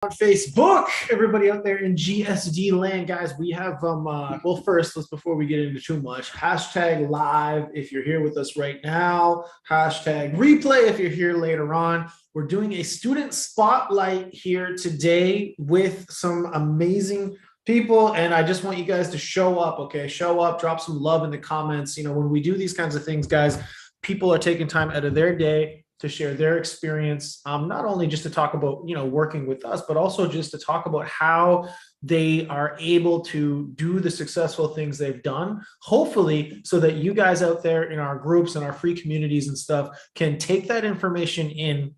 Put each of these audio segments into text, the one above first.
On Facebook, everybody out there in GSD land, guys, we have well, first, let's before we get into too much, hashtag live if you're here with us right now, hashtag replay if you're here later on. We're doing a student spotlight here today with some amazing people, and I just want you guys to show up. Okay, show up, drop some love in the comments. You know, when we do these kinds of things, guys, people are taking time out of their day to share their experience, not only just to talk about, you know, working with us, but also just to talk about how they are able to do the successful things they've done, hopefully, so that you guys out there in our groups and our free communities and stuff can take that information in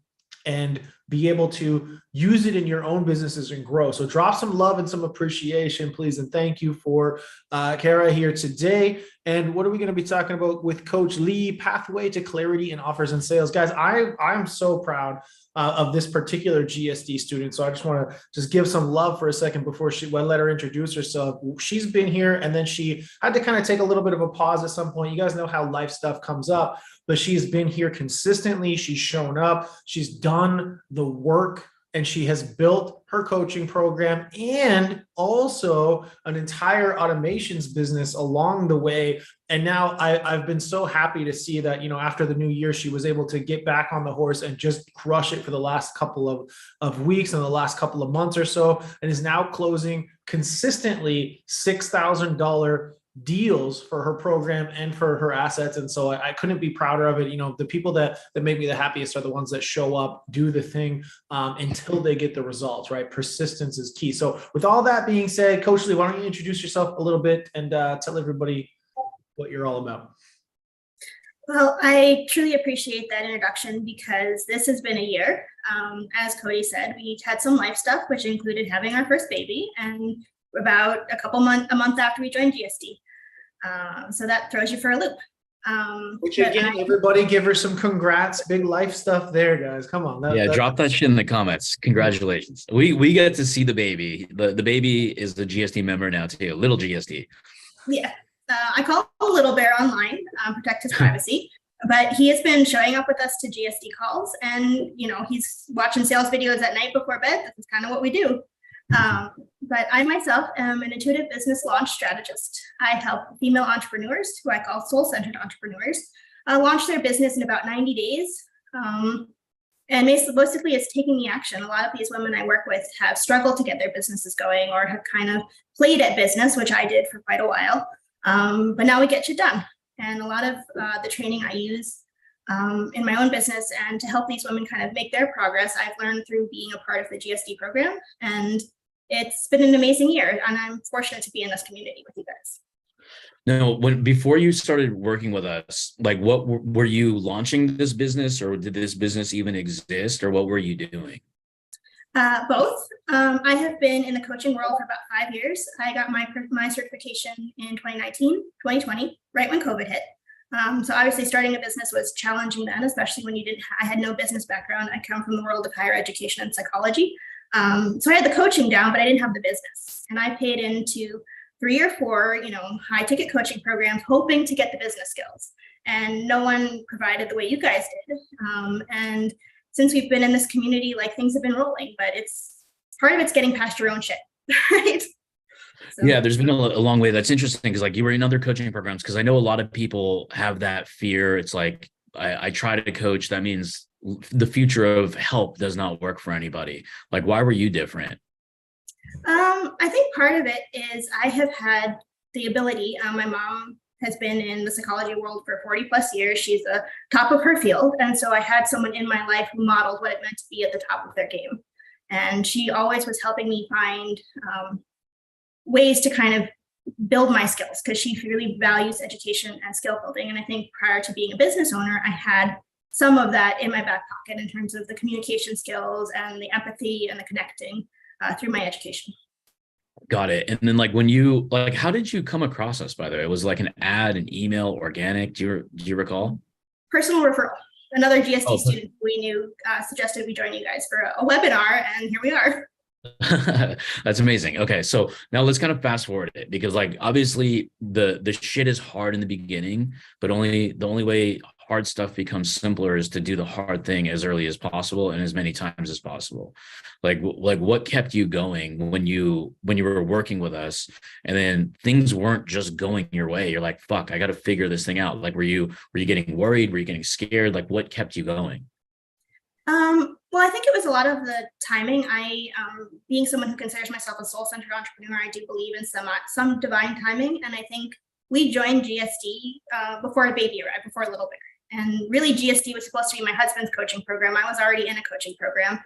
and be able to use it in your own businesses and grow. So drop some love and some appreciation, please. And thank you for Kara here today. And what are we going to be talking about with Coach Lee? Pathway to clarity in offers and sales. Guys, I'm so proud of this particular GSD student. So I just want to just give some love for a second before I let her introduce herself. She's been here and then she had to kind of take a little bit of a pause at some point. You guys know how life stuff comes up, but she's been here consistently. She's shown up, she's done the work, and she has built her coaching program and also an entire automations business along the way. And now I've been so happy to see that, you know, after the new year, she was able to get back on the horse and just crush it for the last couple of weeks and the last couple of months or so, and is now closing consistently $6,000 deals for her program and for her assets. And so I couldn't be prouder of it. You know, the people that make me the happiest are the ones that show up, do the thing until they get the results, right? Persistence is key. So with all that being said, Coach Lee, why don't you introduce yourself a little bit and tell everybody what you're all about? Well, I truly appreciate that introduction because this has been a year. As Cody said, we had some life stuff, which included having our first baby, and about a month after we joined GSD. So that throws you for a loop. Which again, everybody give her some congrats. Big life stuff there, guys. Come on. Drop that shit in the comments. Congratulations. We get to see the baby. The baby is the GSD member now too. Little GSD. Yeah. I call him a little bear online, protect his privacy. But he has been showing up with us to GSD calls, and you know, he's watching sales videos at night before bed. This is kind of what we do. But I myself am an intuitive business launch strategist. I help female entrepreneurs, who I call soul-centered entrepreneurs, launch their business in about 90 days. And basically it's taking the action. A lot of these women I work with have struggled to get their businesses going or have kind of played at business, which I did for quite a while. But now we get you done. And a lot of the training I use in my own business and to help these women kind of make their progress, I've learned through being a part of the GSD program. And it's been an amazing year, and I'm fortunate to be in this community with you guys. Now, before you started working with us, like what were you launching this business, or did this business even exist, or what were you doing? Both. I have been in the coaching world for about 5 years. I got my certification in 2020, right when COVID hit. So obviously starting a business was challenging then, especially when I had no business background. I come from the world of higher education and psychology. So I had the coaching down, but I didn't have the business. And I paid into 3 or 4, you know, high ticket coaching programs, hoping to get the business skills. And no one provided the way you guys did. And since we've been in this community, like things have been rolling, but part of it's getting past your own shit, right? So. Yeah, there's been a long way. That's interesting because like you were in other coaching programs, because I know a lot of people have that fear. It's like, I try to coach. That means the future of help does not work for anybody. Like, why were you different? I think part of it is I have had the ability. My mom has been in the psychology world for 40 plus years. She's the top of her field. And so I had someone in my life who modeled what it meant to be at the top of their game. And she always was helping me find ways to kind of build my skills, because she really values education and skill building. And I think prior to being a business owner, I had some of that in my back pocket in terms of the communication skills and the empathy and the connecting through my education. Got it. And then like how did you come across us, by the way? Was it like an ad, an email, organic? Do you recall? Personal referral. Another GSD student we knew suggested we join you guys for a webinar, and here we are. That's amazing. Okay, so now let's kind of fast forward it, because like obviously the shit is hard in the beginning, but the only way hard stuff becomes simpler is to do the hard thing as early as possible and as many times as possible. Like what kept you going when you were working with us, and then things weren't just going your way? You're like, fuck, I got to figure this thing out. Like, were you getting worried? Were you getting scared? Like, what kept you going? Well, I think it was a lot of the timing. I, being someone who considers myself a soul-centered entrepreneur, I do believe in some divine timing. And I think we joined GSD before a baby arrived, before Little Bear. And really, GSD was supposed to be my husband's coaching program. I was already in a coaching program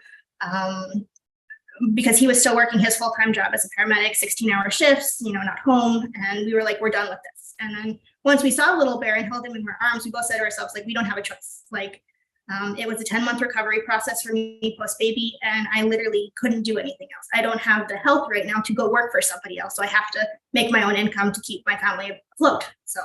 because he was still working his full-time job as a paramedic, 16-hour shifts, not home. And we were like, we're done with this. And then once we saw Little Bear and held him in our arms, we both said to ourselves, like, we don't have a choice. Like, it was a 10-month recovery process for me post-baby, and I literally couldn't do anything else. I don't have the health right now to go work for somebody else. So I have to make my own income to keep my family afloat. So.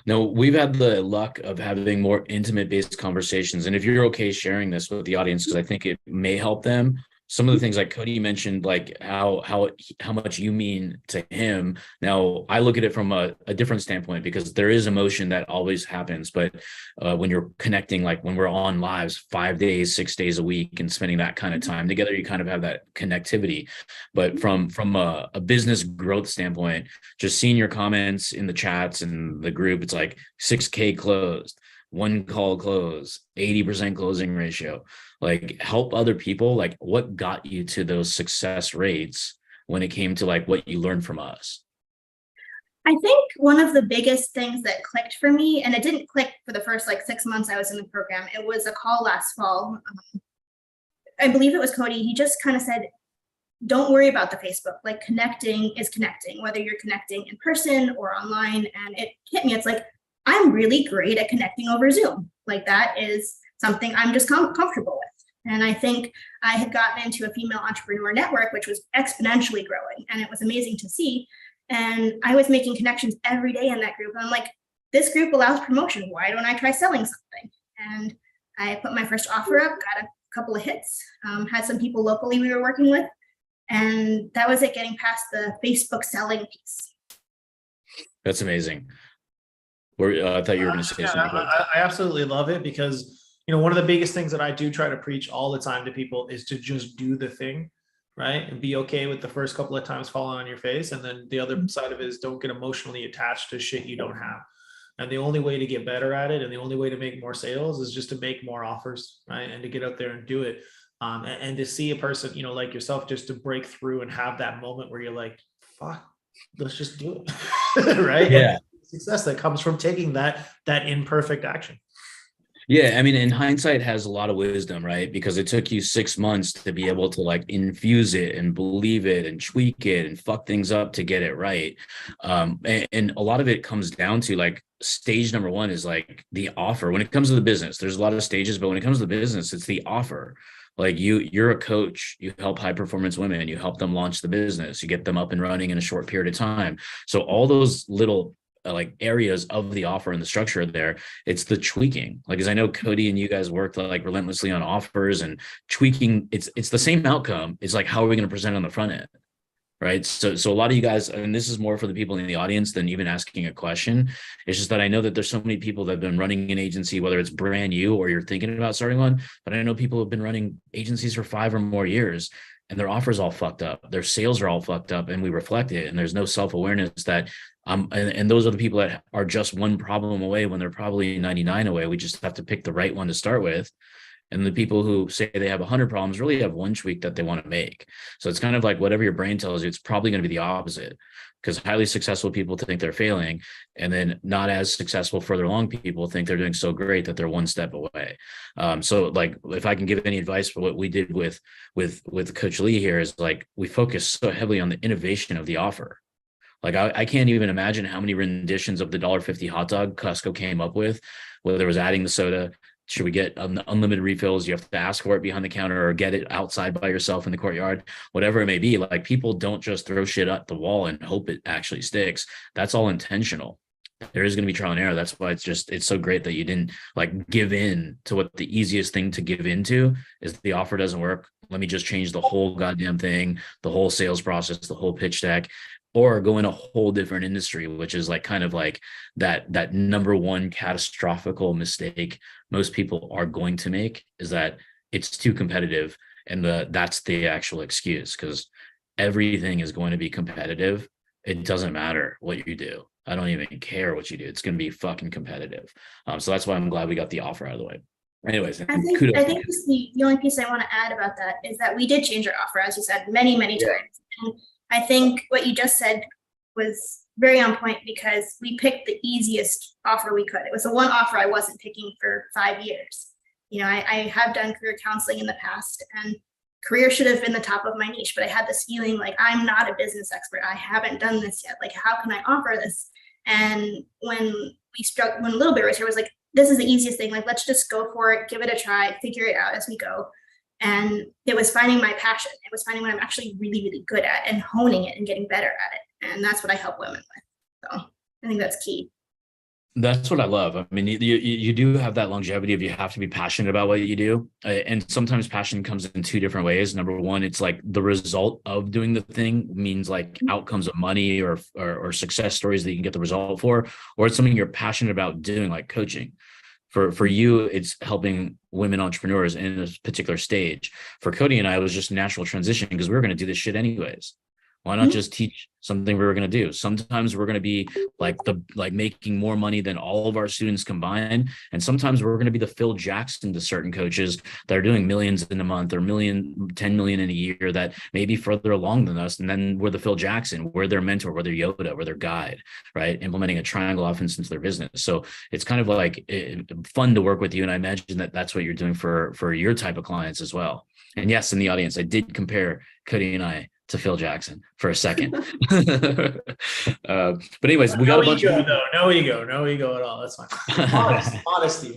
No, we've had the luck of having more intimate based conversations. And if you're okay sharing this with the audience, because I think it may help them, some of the things like Cody mentioned, like how much you mean to him. Now, I look at it from a different standpoint, because there is emotion that always happens. But when you're connecting, like when we're on lives 5 days, 6 days a week and spending that kind of time together, you kind of have that connectivity. But from a business growth standpoint, just seeing your comments in the chats and the group, it's like 6K closed, 1 call close, 80% closing ratio. Like, help other people. Like, what got you to those success rates when it came to like what you learned from us? I think one of the biggest things that clicked for me, and it didn't click for the first like 6 months I was in the program, it was a call last fall. I believe it was Cody. He just kind of said, don't worry about the Facebook, like connecting is connecting, whether you're connecting in person or online. And it hit me. It's like, I'm really great at connecting over Zoom. Like, that is something I'm just comfortable with. And I think I had gotten into a female entrepreneur network, which was exponentially growing, and it was amazing to see. And I was making connections every day in that group. And I'm like, this group allows promotion. Why don't I try selling something? And I put my first offer up, got a couple of hits, had some people locally we were working with. And that was it, getting past the Facebook selling piece. That's amazing. I thought you were going to say something. I absolutely love it, because one of the biggest things that I do try to preach all the time to people is to just do the thing, right? And be okay with the first couple of times falling on your face. And then the other side of it is, don't get emotionally attached to shit you don't have. And the only way to get better at it, and the only way to make more sales, is just to make more offers, right? And to get out there and do it. And to see a person, like yourself, just to break through and have that moment where you're like, fuck, let's just do it. Right? Yeah. Success that comes from taking that imperfect action. Yeah, I mean, in hindsight has a lot of wisdom, right? Because it took you 6 months to be able to like infuse it and believe it and tweak it and fuck things up to get it right. And a lot of it comes down to like stage number one is like the offer. When it comes to the business, there's a lot of stages, but when it comes to the business, it's the offer. Like you're a coach, you help high performance women, you help them launch the business, you get them up and running in a short period of time. So all those little like areas of the offer and the structure there, it's the tweaking. Like, as I know Cody and you guys worked like relentlessly on offers and tweaking, it's the same outcome. It's like, how are we going to present on the front end? Right. So a lot of you guys, and this is more for the people in the audience than even asking a question. It's just that I know that there's so many people that have been running an agency, whether it's brand new or you're thinking about starting one, but I know people have been running agencies for 5 or more years, and their offers all fucked up. Their sales are all fucked up, and we reflect it. And there's no self-awareness that, and those are the people that are just one problem away when they're probably 99 away. We just have to pick the right one to start with. And the people who say they have 100 problems really have one tweak that they want to make. So it's kind of like whatever your brain tells you, it's probably going to be the opposite, because highly successful people think they're failing, and then not as successful further along people think they're doing so great that they're one step away. So like, if I can give any advice for what we did with Coach Lee here, is like, we focus so heavily on the innovation of the offer. Like I can't even imagine how many renditions of the $1.50 hot dog Costco came up with, whether it was adding the soda. Should we get unlimited refills? You have to ask for it behind the counter, or get it outside by yourself in the courtyard, whatever it may be. Like, people don't just throw shit at the wall and hope it actually sticks. That's all intentional. There is going to be trial and error. That's why it's so great that you didn't like give in to what the easiest thing to give into is. The offer doesn't work, let me just change the whole goddamn thing, the whole sales process, the whole pitch deck. or go in a whole different industry, which is like kind of like that number one catastrophical mistake most people are going to make, is that it's too competitive. And that's the actual excuse, because everything is going to be competitive. It doesn't matter what you do. I don't even care what you do. It's going to be fucking competitive. So that's why I'm glad we got the offer out of the way. Anyways, I think just the only piece I want to add about that is that we did change our offer, as you said, many times. And I think what you just said was very on point, because we picked the easiest offer we could. It was the one offer I wasn't picking for 5 years. You know, I have done career counseling in the past, and career should have been the top of my niche, but I had this feeling like I'm not a business expert. I haven't done this yet. Like, how can I offer this? And when Little Bear was here, was like, this is the easiest thing. Like, let's just go for it, give it a try, figure it out as we go. And it was finding my passion. It was finding what I'm actually really good at and honing it and getting better at it. And that's what I help women with. So I think that's key. That's what I love. I mean, you do have that longevity of, you have to be passionate about what you do. And sometimes passion comes in two different ways. Number one, it's like the result of doing the thing means like outcomes of money or success stories that you can get the result for, or it's something you're passionate about doing, like coaching. For you, it's helping women entrepreneurs in a particular stage. For Cody and I, it was just natural transition, because we were going to do this shit anyways. Why not just teach something we were going to do? Sometimes we're going to be like making more money than all of our students combined. And sometimes we're going to be the Phil Jackson to certain coaches that are doing millions in a month or 10 million in a year, that may be further along than us. And then we're the Phil Jackson, we're their mentor, we're their Yoda, we're their guide, right? Implementing a triangle offense into their business. So it's kind of like fun to work with you. And I imagine that that's what you're doing for your type of clients as well. And yes, in the audience, I did compare Cody and I to Phil Jackson for a second. But anyways, we got a bunch of no ego at all. That's fine. Modesty.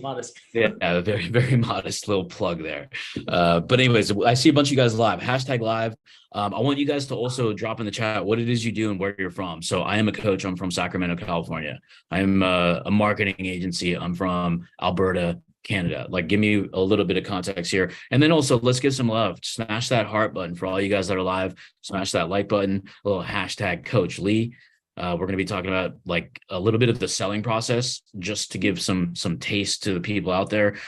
Yeah, a very modest little plug there. But anyways, I see a bunch of you guys live. Hashtag live. I want you guys to also drop in the chat what it is you do and where you're from. So I am a coach. I'm from Sacramento, California. I'm a marketing agency. I'm from Alberta, Canada. Like, give me a little bit of context here. And then also, let's give some love. Smash that heart button for all you guys that are live. Smash that like button. A little hashtag Coach Lee. We're going to be talking about like a little bit of the selling process, just to give some taste to the people out there,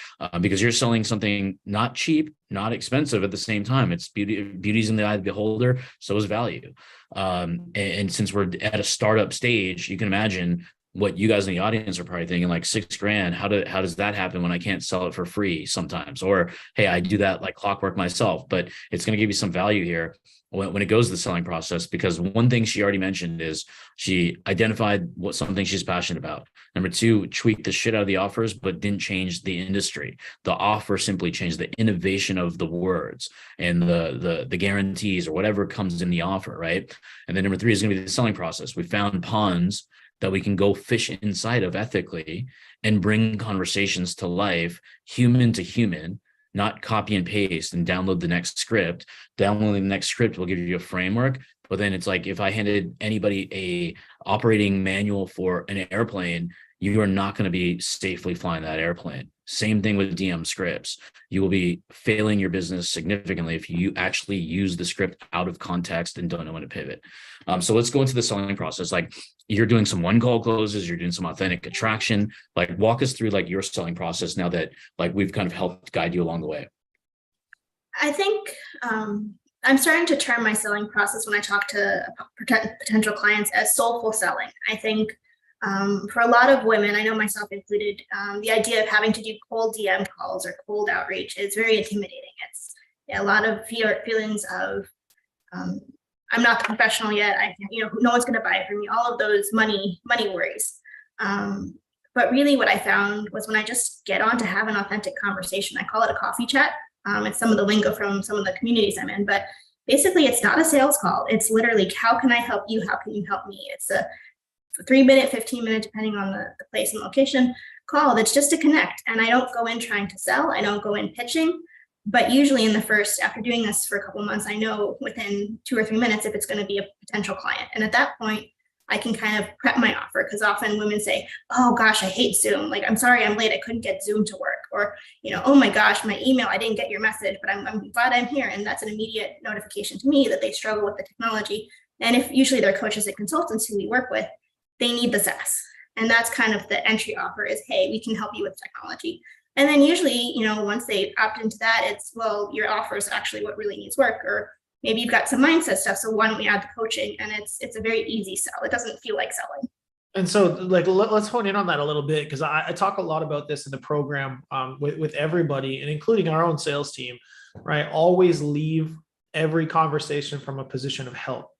because you're selling something not cheap, not expensive at the same time. It's beauty's in the eye of the beholder. So is value. And since we're at a startup stage, you can imagine what you guys in the audience are probably thinking, like $6,000. How does that happen when I can't sell it for free sometimes? Or, hey, I do that like clockwork myself. But it's going to give you some value here when it goes to the selling process, because one thing she already mentioned is she identified something she's passionate about. Number two, tweaked the shit out of the offers, but didn't change the industry. The offer simply changed the innovation of the words and the guarantees or whatever comes in the offer, right? And then number three is going to be the selling process. We found ponds that we can go fish inside of ethically and bring conversations to life, human to human, not copy and paste and download the next script. Downloading the next script will give you a framework, but then it's like if I handed anybody a operating manual for an airplane, you are not going to be safely flying that airplane. Same thing with DM scripts. You will be failing your business significantly if you actually use the script out of context and don't know when to pivot. So let's go into the selling process. Like, you're doing some one call closes, you're doing some authentic attraction. Like, walk us through like your selling process now that like we've kind of helped guide you along the way. I think I'm starting to term my selling process when I talk to potential clients as soulful selling. I think for a lot of women, I know myself included, the idea of having to do cold DM calls or cold outreach is very intimidating. It's a lot of feelings of I'm not the professional yet. No one's going to buy it from me. All of those money worries. But really, what I found was when I just get on to have an authentic conversation. I call it a coffee chat. It's some of the lingo from some of the communities I'm in, but basically, it's not a sales call. It's literally, how can I help you? How can you help me? It's a 3-minute, 15-minute, depending on the place and location call. That's just to connect. And I don't go in trying to sell. I don't go in pitching. But usually after doing this for a couple of months, I know within 2 or 3 minutes if it's going to be a potential client. And at that point, I can kind of prep my offer, because often women say, oh gosh, I hate Zoom. Like, I'm sorry, I'm late. I couldn't get Zoom to work. Or, oh my gosh, my email, I didn't get your message, but I'm glad I'm here. And that's an immediate notification to me that they struggle with the technology. And if usually they're coaches and consultants who we work with, they need the SaaS. And that's kind of the entry offer is, hey, we can help you with technology. And then usually, once they opt into that, it's, well, your offer is actually what really needs work, or maybe you've got some mindset stuff. So why don't we add the coaching? And it's a very easy sell. It doesn't feel like selling. And so let's hone in on that a little bit, because I talk a lot about this in the program with everybody, and including our own sales team, right? Always leave every conversation from a position of help,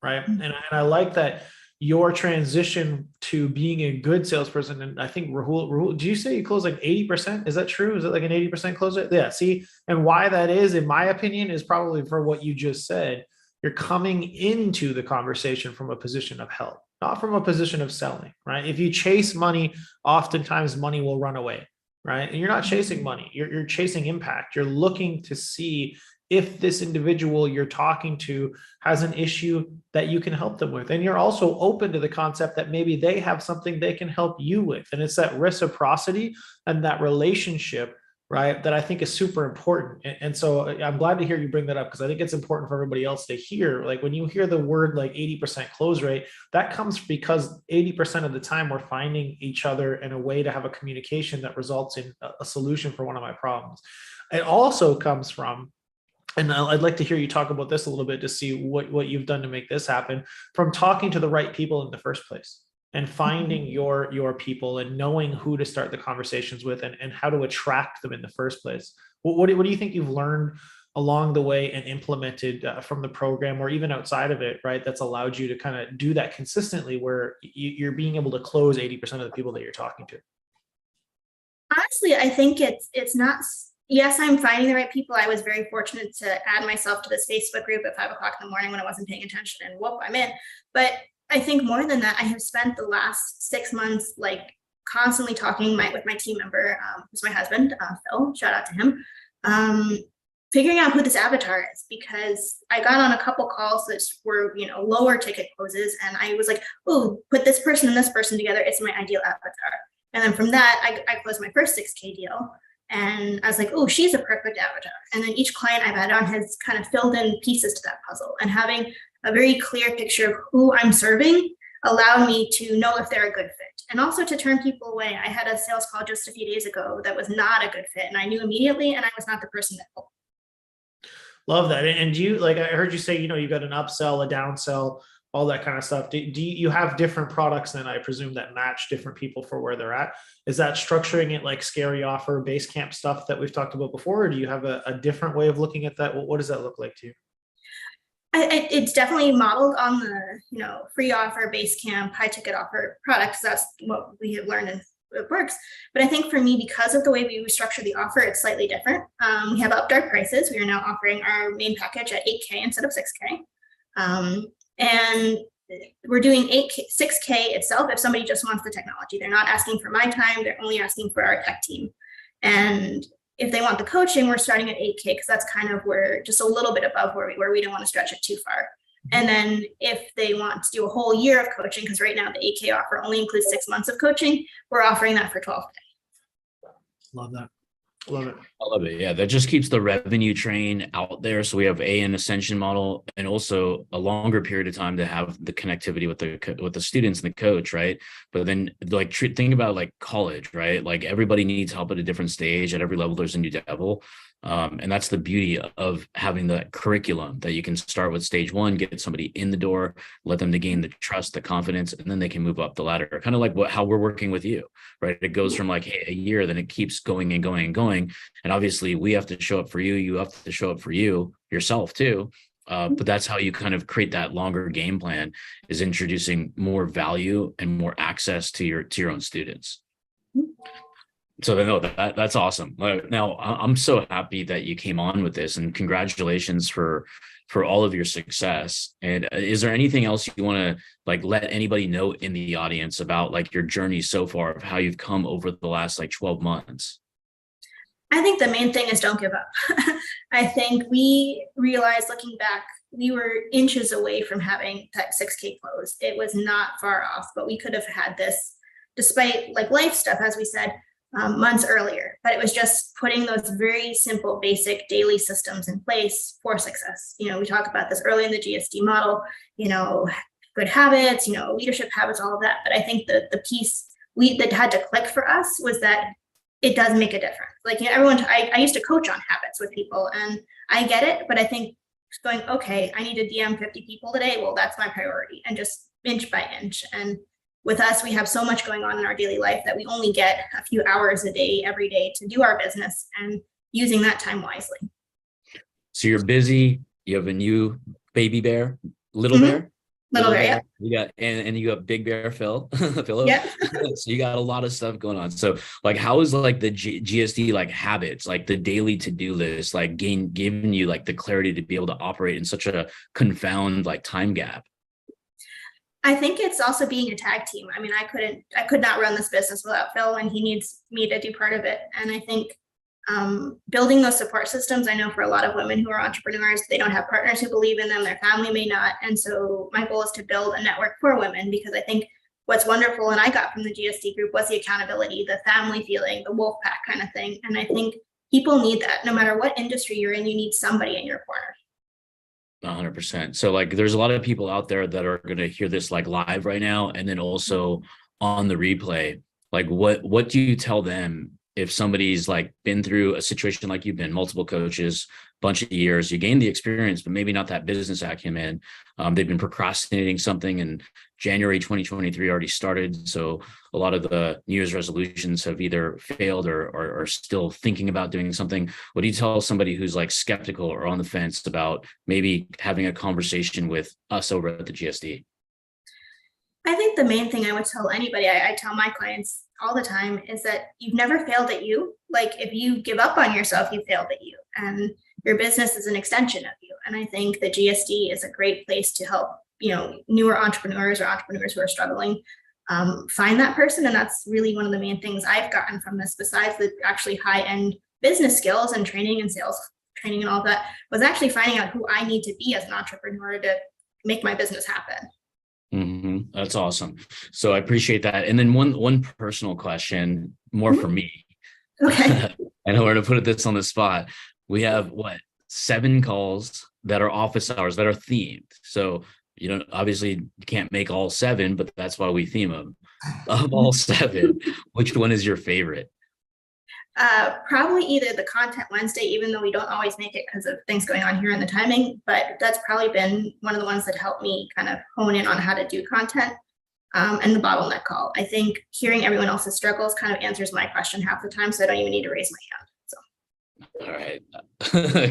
right? And I like that your transition to being a good salesperson. And I think Rahul, do you say you close like 80%? Is that true? Is it like an 80% close rate? Yeah. See, and why that is, in my opinion, is probably for what you just said. You're coming into the conversation from a position of help, not from a position of selling, right? If you chase money, oftentimes money will run away, right? And you're not chasing money, you're chasing impact. You're looking to see if this individual you're talking to has an issue that you can help them with. And you're also open to the concept that maybe they have something they can help you with. And it's that reciprocity and that relationship, right, that I think is super important. And so I'm glad to hear you bring that up, because I think it's important for everybody else to hear. Like when you hear the word like 80% close rate, that comes because 80% of the time we're finding each other in a way to have a communication that results in a solution for one of my problems. It also comes from, and I'd like to hear you talk about this a little bit to see what you've done to make this happen, from talking to the right people in the first place and finding your people and knowing who to start the conversations with and how to attract them in the first place. What do you think you've learned along the way and implemented from the program, or even outside of it, right, that's allowed you to kind of do that consistently, where you're being able to close 80% of the people that you're talking to? Honestly, I think it's not. Yes, I'm finding the right people. I was very fortunate to add myself to this Facebook group at 5 o'clock in the morning when I wasn't paying attention, and whoop, I'm in. But I think more than that, I have spent the last 6 months like constantly talking with my team member, who's my husband, Phil. Shout out to him. Figuring out who this avatar is, because I got on a couple calls that were lower ticket closes, and I was like, oh, put this person and this person together. It's my ideal avatar. And then from that, I closed my first 6K deal. And I was like, oh, she's a perfect avatar. And then each client I've had on has kind of filled in pieces to that puzzle. And having a very clear picture of who I'm serving allowed me to know if they're a good fit. And also to turn people away. I had a sales call just a few days ago that was not a good fit. And I knew immediately, and I was not the person that helped. Love that. And do you, like, I heard you say, you got an upsell, a downsell, all that kind of stuff. Do you have different products then, I presume, that match different people for where they're at? Is that structuring it like scary offer, base camp stuff that we've talked about before? Or do you have a different way of looking at that? What does that look like to you? It's definitely modeled on the free offer, base camp, high ticket offer products. That's what we have learned and it works. But I think for me, because of the way we structure the offer, it's slightly different. We have upped our prices. We are now offering our main package at 8K instead of 6K. And we're doing 6K itself if somebody just wants the technology. They're not asking for my time. They're only asking for our tech team. And if they want the coaching, we're starting at 8K, because that's kind of where just a little bit above where we don't want to stretch it too far. And then if they want to do a whole year of coaching, because right now the 8K offer only includes 6 months of coaching, we're offering that for 12K. Love that. Love it. I love it. Yeah, that just keeps the revenue train out there. So we have an ascension model, and also a longer period of time to have the connectivity with the students and the coach, right? But then like think about like college, right? Like everybody needs help at a different stage. At every level, there's a new devil. And that's the beauty of having that curriculum, that you can start with stage one, get somebody in the door, let them to gain the trust, the confidence, and then they can move up the ladder. Kind of like how we're working with you, right? It goes from like, hey, a year, then it keeps going and going and going. And obviously we have to show up for you. You have to show up for yourself too. But that's how you kind of create that longer game plan, is introducing more value and more access to your own students. So no, that's awesome. Now I'm so happy that you came on with this, and congratulations for all of your success. And is there anything else you want to like let anybody know in the audience about like your journey so far, of how you've come over the last like 12 months? I think the main thing is don't give up. I think we realized, looking back, we were inches away from having that 6K close. It was not far off, but we could have had this, despite like life stuff, as we said. months earlier, but it was just putting those very simple, basic daily systems in place for success. We talk about this early in the GSD model, good habits, leadership habits, all of that. But I think the piece that had to click for us was that it does make a difference. Like, I used to coach on habits with people, and I get it, but I think going, okay, I need to DM 50 people today. Well, that's my priority, and just inch by inch. And with us, we have so much going on in our daily life that we only get a few hours a day, every day, to do our business, and using that time wisely. So you're busy. You have a new baby bear, little bear. Little bear, yeah. You got and you got big bear Phil. Yeah. So you got a lot of stuff going on. So like, how is like the GSD like habits, like the daily to-do list, like giving you like the clarity to be able to operate in such a confound like time gap? I think it's also being a tag team. I mean, I could not run this business without Phil, and he needs me to do part of it. And I think building those support systems, I know for a lot of women who are entrepreneurs, they don't have partners who believe in them, their family may not. And so my goal is to build a network for women, because I think what's wonderful, and I got from the GSD group, was the accountability, the family feeling, the wolf pack kind of thing. And I think people need that. No matter what industry you're in, you need somebody in your corner. 100%. So like, there's a lot of people out there that are going to hear this like live right now, and then also on the replay. Like, what do you tell them if somebody's like been through a situation like you've been, multiple coaches, bunch of years, you gained the experience, but maybe not that business acumen. They've been procrastinating something, and January 2023 already started. So a lot of the New Year's resolutions have either failed or are still thinking about doing something. What do you tell somebody who's like skeptical or on the fence about maybe having a conversation with us over at the GSD? I think the main thing I would tell anybody, I tell my clients all the time, is that you've never failed at you. Like, if you give up on yourself, you failed at you, and your business is an extension of you. And I think the GSD is a great place to help, newer entrepreneurs or entrepreneurs who are struggling, find that person. And that's really one of the main things I've gotten from this, besides the actually high-end business skills and training and sales training and all that, was actually finding out who I need to be as an entrepreneur to make my business happen. Mm-hmm. That's awesome. So I appreciate that. And then one personal question, more for me. Okay. I know we're going to put this on the spot. We have 7 calls that are office hours that are themed. So, obviously you can't make all 7, but that's why we theme them. Of all 7, which one is your favorite? Probably either the Content Wednesday, even though we don't always make it because of things going on here and the timing, but that's probably been one of the ones that helped me kind of hone in on how to do content, and the bottleneck call. I think hearing everyone else's struggles kind of answers my question half the time, so I don't even need to raise my hand. All right.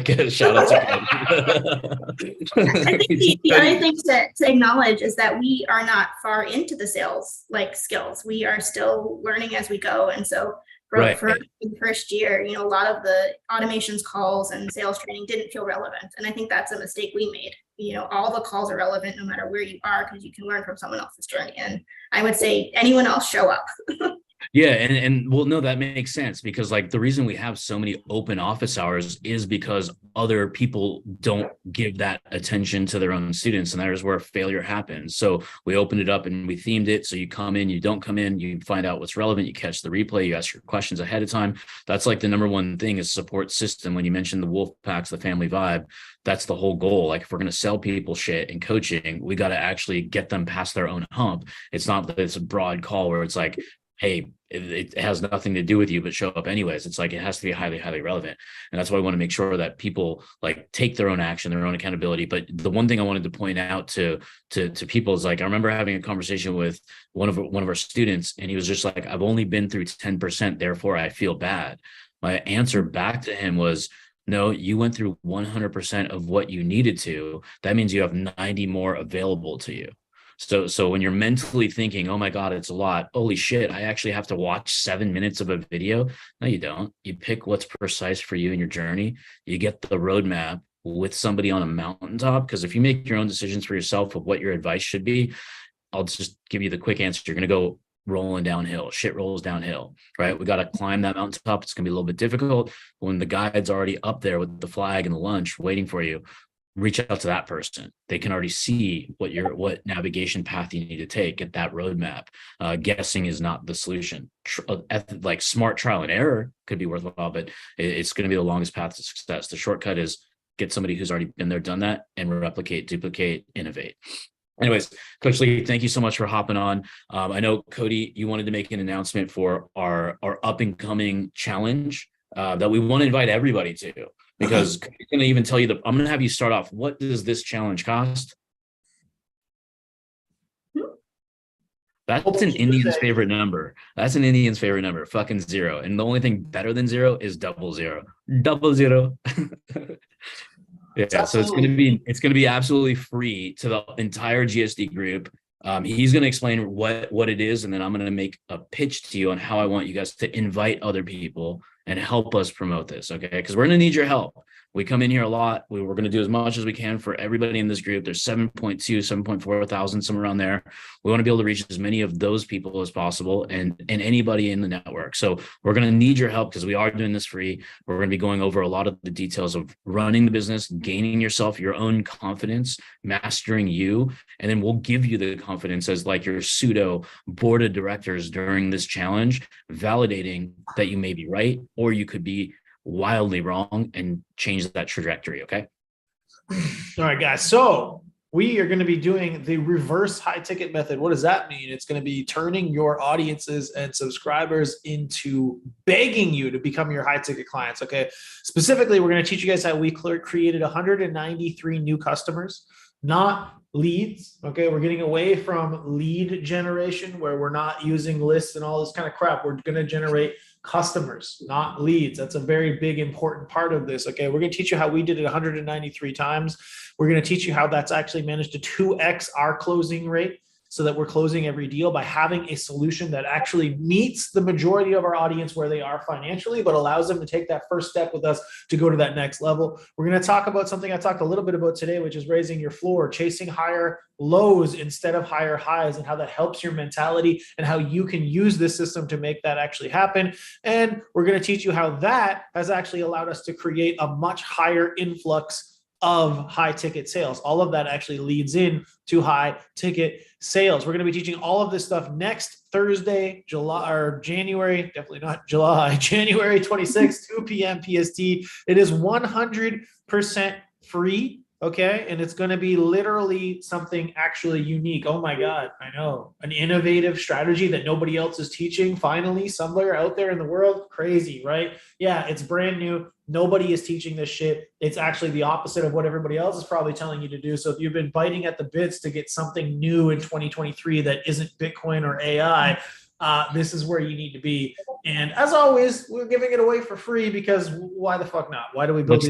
Get a shout out to I think the other thing to acknowledge is that we are not far into the sales skills. We are still learning as we go. And so for the first year, a lot of the automations calls and sales training didn't feel relevant. And I think that's a mistake we made. All the calls are relevant no matter where you are, because you can learn from someone else's journey. And I would say anyone else, show up. Yeah. And well, no, that makes sense, because like the reason we have so many open office hours is because other people don't give that attention to their own students. And that is where failure happens. So we opened it up and we themed it. So you come in, you don't come in, you find out what's relevant, you catch the replay, you ask your questions ahead of time. That's like the number one thing is support system. When you mentioned the wolf packs, the family vibe, that's the whole goal. Like, if we're going to sell people shit in coaching, we got to actually get them past their own hump. It's not that it's a broad call where it's like, hey, it has nothing to do with you, but show up anyways. It's like, it has to be highly, highly relevant. And that's why I want to make sure that people like take their own action, their own accountability. But the one thing I wanted to point out to people is, like, I remember having a conversation with one of our students, and he was just like, I've only been through 10%, therefore I feel bad. My answer back to him was, no, you went through 100% of what you needed to. That means you have 90 more available to you. So when you're mentally thinking, oh my God, it's a lot. Holy shit, I actually have to watch 7 minutes of a video. No, you don't. You pick what's precise for you in your journey. You get the roadmap with somebody on a mountaintop. Because if you make your own decisions for yourself of what your advice should be, I'll just give you the quick answer. You're going to go rolling downhill. Shit rolls downhill, right? We got to climb that mountaintop. It's going to be a little bit difficult. When the guide's already up there with the flag and the lunch waiting for you, reach out to that person. They can already see what navigation path you need to take at that roadmap. Guessing is not the solution. Like smart trial and error could be worthwhile, but it's going to be the longest path to success. The shortcut is get somebody who's already been there, done that, and replicate, duplicate, innovate. Anyways, Coach Lee, thank you so much for hopping on. I know, Cody, you wanted to make an announcement for our up and coming challenge that we want to invite everybody to, because I'm going to even tell you I'm going to have you start off. What does this challenge cost? That's an Indian's favorite number. That's an Indian's favorite number, fucking 0. And the only thing better than 0 is 00. 00. Yeah, so it's going to be absolutely free to the entire GSD group. He's going to explain what it is, and then I'm going to make a pitch to you on how I want you guys to invite other people and help us promote this, okay? Because we're going to need your help. We come in here a lot. We're going to do as much as we can for everybody in this group. There's 7.4 thousand, somewhere around there. We want to be able to reach as many of those people as possible and anybody in the network. So we're going to need your help because we are doing this free. We're going to be going over a lot of the details of running the business, gaining yourself, your own confidence, mastering you, and then we'll give you the confidence as like your pseudo board of directors during this challenge, validating that you may be right or you could be wildly wrong and change that trajectory. Okay. All right, guys. So we are going to be doing the reverse high ticket method. What does that mean? It's going to be turning your audiences and subscribers into begging you to become your high ticket clients. Okay. Specifically, we're going to teach you guys how we created 193 new customers, not leads. Okay. We're getting away from lead generation where we're not using lists and all this kind of crap. We're going to generate customers, not leads. That's a very big, important part of this. Okay. We're going to teach you how we did it 193 times. We're going to teach you how that's actually managed to 2x our closing rate so that we're closing every deal by having a solution that actually meets the majority of our audience where they are financially, but allows them to take that first step with us to go to that next level. We're going to talk about something I talked a little bit about today, which is raising your floor, chasing higher lows instead of higher highs, and how that helps your mentality and how you can use this system to make that actually happen. And we're going to teach you how that has actually allowed us to create a much higher influx of high ticket sales. All of that actually leads in to high ticket sales. We're going to be teaching all of this stuff next Thursday, January 26th, 2 p.m. PST. It is 100% free. Okay. And it's going to be literally something actually unique. Oh my God. I know, an innovative strategy that nobody else is teaching. Finally, somewhere out there in the world. Crazy, right? Yeah. It's brand new. Nobody is teaching this shit. It's actually the opposite of what everybody else is probably telling you to do. So if you've been biting at the bits to get something new in 2023 that isn't Bitcoin or AI, this is where you need to be. And as always, we're giving it away for free because why the fuck not? Why do we build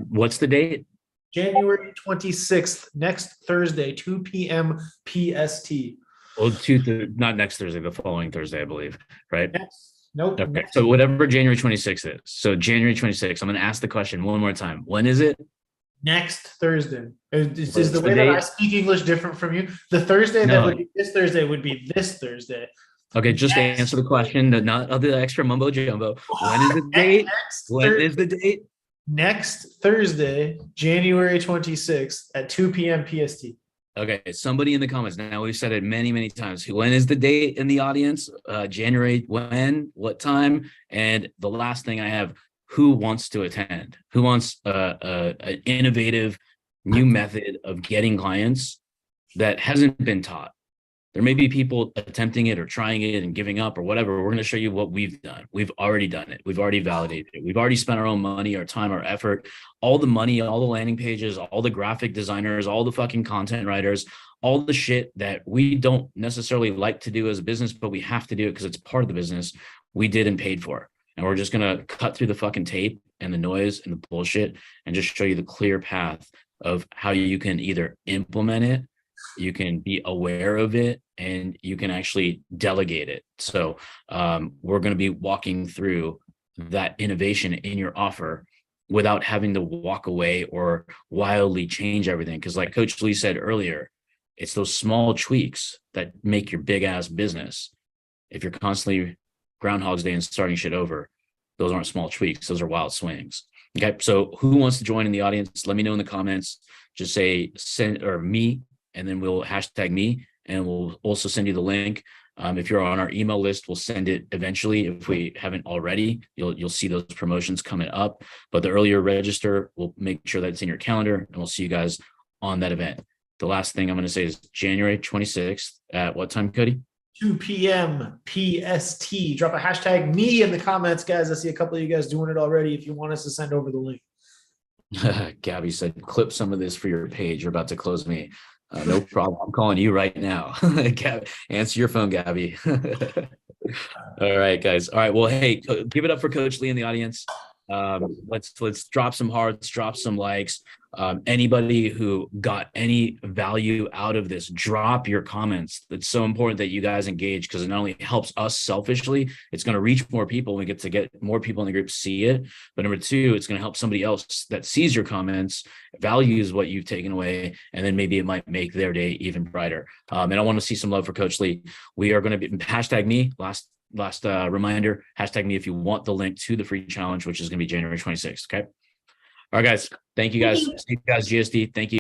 what's the date? January 26th, next Thursday, 2 p.m. PST. Well, not next Thursday, the following Thursday, I believe, right? Nope. Okay. So whatever January 26th is. So January 26th, I'm going to ask the question one more time. When is it? Next Thursday. Is the way that I speak English different from you? The Thursday that would be this Thursday would be this Thursday. Okay, just answer the question, not other extra mumbo jumbo. When is the date? When is the date? Next Thursday, January 26th at 2 p.m. PST. Okay, somebody in the comments. Now we've said it many, many times. When is the date in the audience? January, when, what time? And the last thing I have, who wants to attend? Who wants an innovative new method of getting clients that hasn't been taught? There may be people attempting it or trying it and giving up or whatever. We're going to show you what we've done. We've already done it. We've already validated it. We've already spent our own money, our time, our effort, all the money, all the landing pages, all the graphic designers, all the fucking content writers, all the shit that we don't necessarily like to do as a business, but we have to do it because it's part of the business. We did and paid for. And we're just going to cut through the fucking tape and the noise and the bullshit and just show you the clear path of how you can either implement it, you can be aware of it, and you can actually delegate it. So we're going to be walking through that innovation in your offer without having to walk away or wildly change everything. Because like Coach Lee said earlier, it's those small tweaks that make your big ass business. If you're constantly Groundhog's Day and starting shit over, those aren't small tweaks. Those are wild swings. Okay, so who wants to join in the audience? Let me know in the comments. Just say send or me, and then we'll hashtag me, and we'll also send you the link. If you're on our email list, we'll send it eventually. If we haven't already, you'll see those promotions coming up. But the earlier register, we'll make sure that it's in your calendar, and we'll see you guys on that event. The last thing I'm going to say is January 26th at what time, Cody? 2 p.m. PST. Drop a hashtag me in the comments, guys. I see a couple of you guys doing it already. If you want us to send over the link. Gabby said, clip some of this for your page. You're about to close me. No problem. I'm calling you right now. Answer your phone, Gabby. All right, guys. All right. Well, hey, give it up for Coach Lee in the audience. Let's drop some hearts, drop some likes. Anybody who got any value out of this, drop your comments. It's so important that you guys engage, because it not only helps us selfishly, it's going to reach more people. We get to get more people in the group see it. But number two, it's going to help somebody else that sees your comments, values what you've taken away, and then maybe it might make their day even brighter. And I want to see some love for Coach Lee. We are going to be hashtag me. Last reminder, hashtag me if you want the link to the free challenge, which is going to be January 26th. Okay. All right, guys. Thank you guys. See you guys, GSD. Thank you.